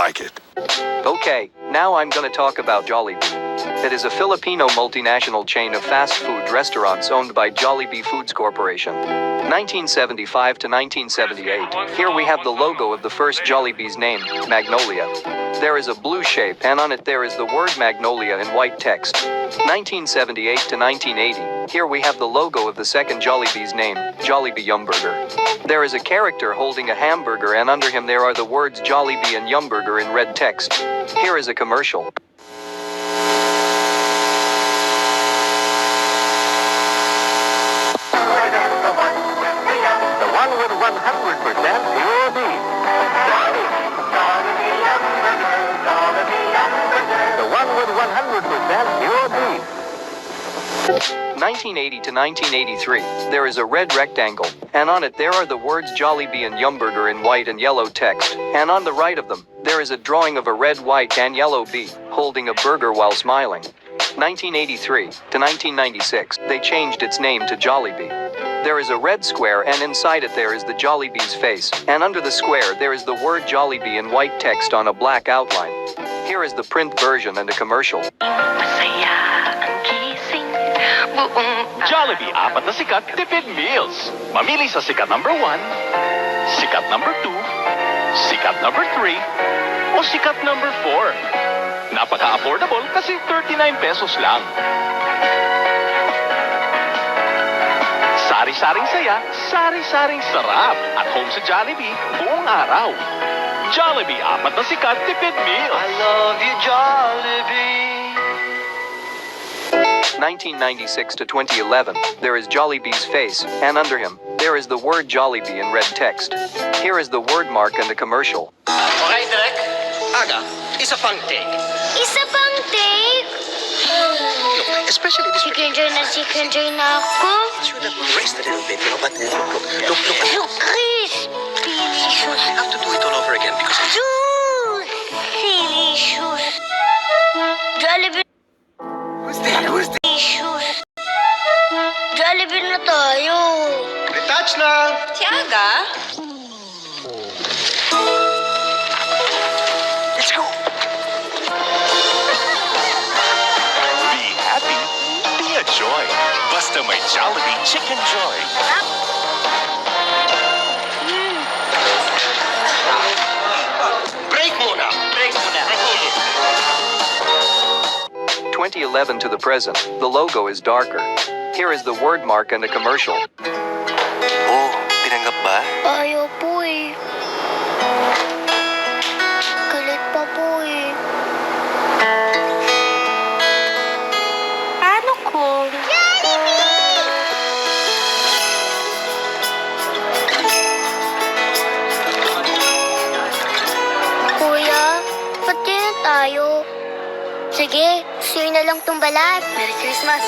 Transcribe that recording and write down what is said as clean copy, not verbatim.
like it. Okay, now I'm gonna talk about Jollibee. It is a Filipino multinational chain of fast food restaurants owned by Jollibee Foods Corporation. 1975 to 1978. Here we have the logo of the first Jollibee's name, Magnolia. There is a blue shape and on it there is the word Magnolia in white text. 1978 to 1980. Here we have the logo of the second Jollibee's name, Jollibee Yumburger. There is a character holding a hamburger and under him there are the words Jollibee and Yumburger in red text. Here is a commercial. The one with 100% pure beef. The one with 100% pure beef. 1980 to 1983. There is a red rectangle, and on it there are the words Jollibee and Yumburger in white and yellow text, and on the right of them, there is a drawing of a red, white, and yellow bee, holding a burger while smiling. 1983 to 1996. They changed its name to Jollibee. There is a red square and inside it there is the Jollibee's face, and under the square there is the word Jollibee in white text on a black outline. Here is the print version and a commercial. Masaya ang gising buong Jollibee, apat na sikat tipid meals. Mamili sa sikat number 1, sikat number 2, sikat number 3, o sikat number 4. Napaka-affordable kasi 39 pesos lang. Sari-saring saya, sari-saring sarap. At home sa Jollibee, buong araw. Jollibee, apat na sikat tipid meals. I love you, Jollibee. 1996 to 2011, there is Jollibee's face, and under him, there is the word Jollibee in red text. Here is the word mark and the commercial. Okay, Direk. Aga, isa pang take. Isa pang take? Look, especially this... Chicken joy na ako. Should have rest a little bit, you know, but look. Look, Chris! Delicious. I have to do it all over again because... Juice! Delicious. Jollibee. Who's this? Delicious. Jollibee na tayo. Retouch na! Tiaga? Let's go! Be happy, be a joy. Basta may Jollibee Chicken Joy. Break muna! 2011 to the present, the logo is darker. Here is the word mark and a commercial. Oh, tinanggap ba? Ayaw po eh. Galit pa po eh. Ano ko? Kuya, ba't ganyan tayo? Sige, suyo na lang tong balat. Merry Christmas!